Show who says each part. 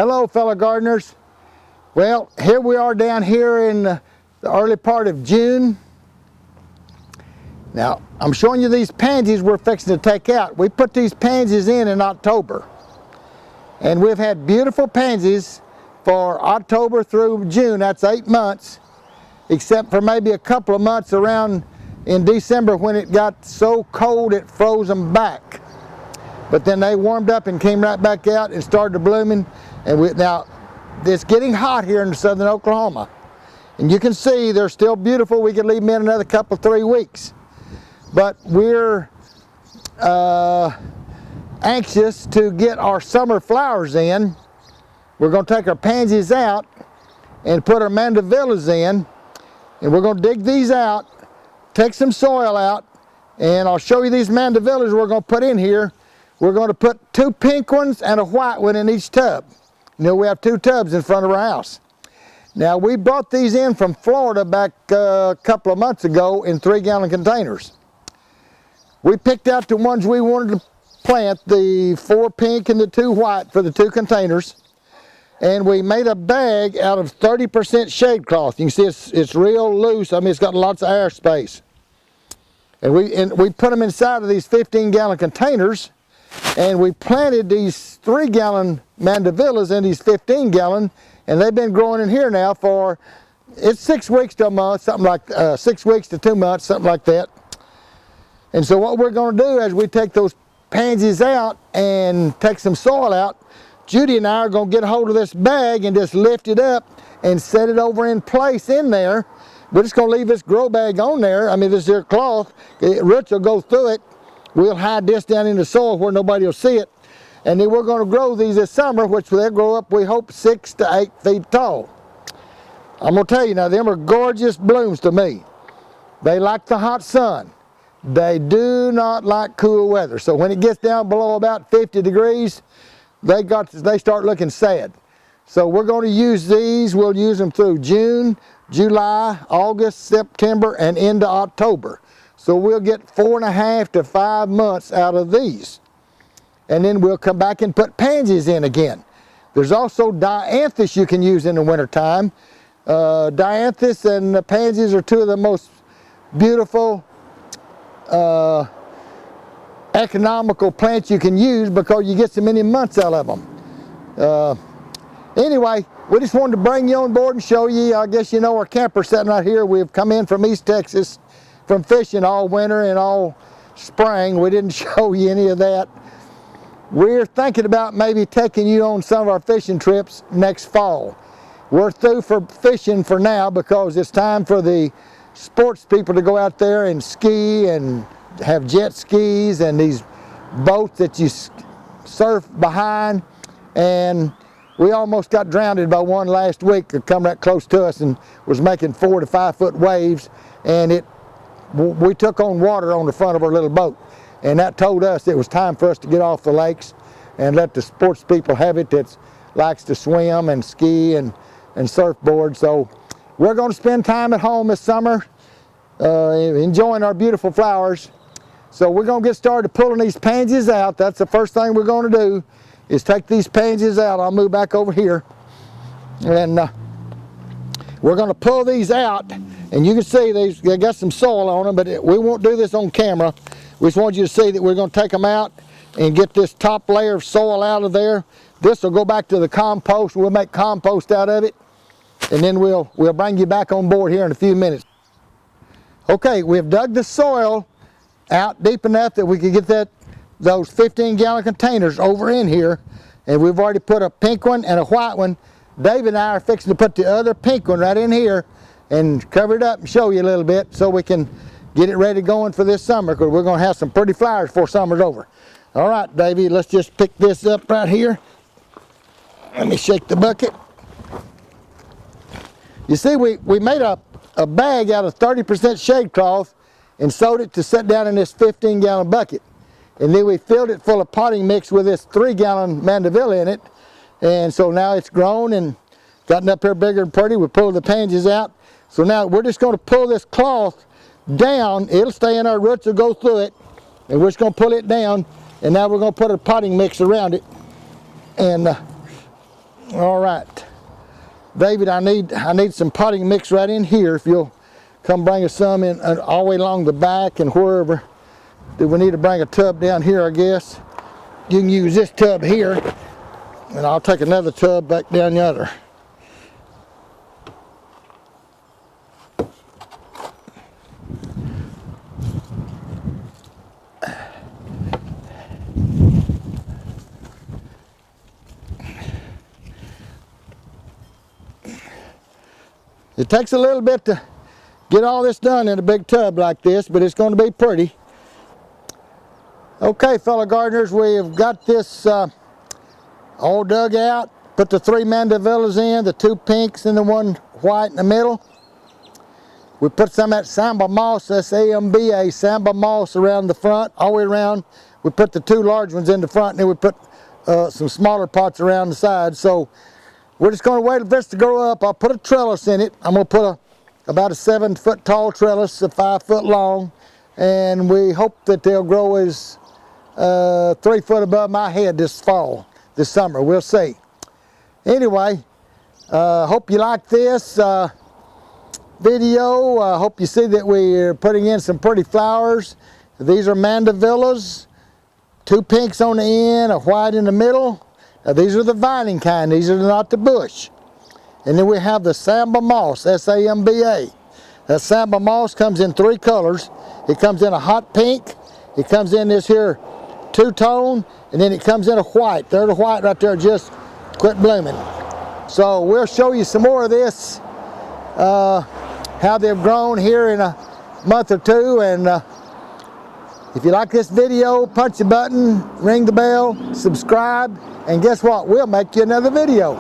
Speaker 1: Hello, fellow gardeners. Well, here we are down here in the early part of June. Now, I'm showing you these pansies we're fixing to take out. We put these pansies in October. And we've had beautiful pansies for October through June. That's 8 months, except for maybe a couple of months around in December when it got so cold it froze them back. But then they warmed up and came right back out and started blooming. And now, it's getting hot here in southern Oklahoma. And you can see they're still beautiful. We could leave them in another couple, 3 weeks. But we're anxious to get our summer flowers in. We're going to take our pansies out and put our mandevillas in. And we're going to dig these out, take some soil out, and I'll show you these mandevillas we're going to put in here. We're going to put 2 pink ones and a white one in each tub. You know, we have 2 tubs in front of our house. Now, we brought these in from Florida back a couple of months ago in 3-gallon containers. We picked out the ones we wanted to plant, the 4 pink and the 2 white for the 2 containers. And we made a bag out of 30% shade cloth. You can see it's real loose. I mean, it's got lots of air space. And we put them inside of these 15-gallon containers. And we planted these 3-gallon mandevillas in these 15-gallon, and they've been growing in here now for, it's 6 weeks to a month, something like 6 weeks to 2 months, something like that. And so what we're going to do is we take those pansies out and take some soil out. Judy and I are going to get a hold of this bag and just lift it up and set it over in place in there. We're just going to leave this grow bag on there. I mean, this here cloth, roots will go through it. We'll hide this down in the soil where nobody will see it. And then we're going to grow these this summer, which they'll grow up, we hope, 6 to 8 feet tall. I'm going to tell you now, them are gorgeous blooms to me. They like the hot sun. They do not like cool weather. So when it gets down below about 50 degrees, they start looking sad. So we're going to use these. We'll use them through June, July, August, September, and into October. So we'll get 4.5 to 5 months out of these. And then we'll come back and put pansies in again. There's also dianthus you can use in the wintertime. Dianthus and the pansies are 2 of the most beautiful, economical plants you can use because you get so many months out of them. Anyway, we just wanted to bring you on board and show you. I guess you know our camper sitting right here. We've come in from East Texas from fishing all winter and all spring. We didn't show you any of that. We're thinking about maybe taking you on some of our fishing trips next fall. We're through for fishing for now because it's time for the sports people to go out there and ski and have jet skis and these boats that you surf behind. And we almost got drowned by one last week that come right close to us and was making 4 to 5 foot waves, and we took on water on the front of our little boat, and that told us it was time for us to get off the lakes and let the sports people have it that likes to swim and ski and surfboard. So we're going to spend time at home this summer enjoying our beautiful flowers. So we're going to get started pulling these pansies out. That's the first thing we're going to do, is take these pansies out. I'll move back over here, and we're going to pull these out. And you can see they got some soil on them, but we won't do this on camera. We just want you to see that we're going to take them out and get this top layer of soil out of there. This will go back to the compost. We'll make compost out of it, and then we'll bring you back on board here in a few minutes. Okay, we've dug the soil out deep enough that we can get those 15-gallon containers over in here, and we've already put a pink one and a white one. Dave and I are fixing to put the other pink one right in here and cover it up and show you a little bit so we can get it ready going for this summer, because we're going to have some pretty flowers before summer's over. All right, Davey, let's just pick this up right here. Let me shake the bucket. You see, we made a bag out of 30% shade cloth and sewed it to set down in this 15-gallon bucket. And then we filled it full of potting mix with this 3-gallon mandevilla in it. And so now it's grown and gotten up here bigger and pretty. We pulled the pansies out. So now we're just going to pull this cloth down. It'll stay in, our roots will go through it, and we're just going to pull it down. And now we're going to put a potting mix around it. And All right, David, I need some potting mix right in here. If you'll come bring us some in all the way along the back and wherever. Do we need to bring a tub down here? I guess you can use this tub here, and I'll take another tub back down yonder. It takes a little bit to get all this done in a big tub like this, but it's going to be pretty. Okay, fellow gardeners, we've got this all dug out. Put the 3 mandevillas in, the 2 pinks and the 1 white in the middle. We put some of that Samba moss, that's AMBA Samba moss around the front, all the way around. We put the 2 large ones in the front, and then we put some smaller pots around the side. So we're just going to wait for this to grow up. I'll put a trellis in it. I'm going to put about a 7-foot tall trellis, a 5 foot long, and we hope that they'll grow as 3 foot above my head this summer. We'll see. Anyway, hope you like this video. Hope you see that we're putting in some pretty flowers. These are mandevillas, 2 pinks on the end, a white in the middle. Now these are the vining kind, these are not the bush. And then we have the Samba moss, S-A-M-B-A. That Samba moss comes in 3 colors. It comes in a hot pink, it comes in this here 2-tone, and then it comes in a white. There's the white right there just quit blooming. So we'll show you some more of this, how they've grown here in a month or 2. And if you like this video, punch the button, ring the bell, subscribe, and guess what? We'll make you another video.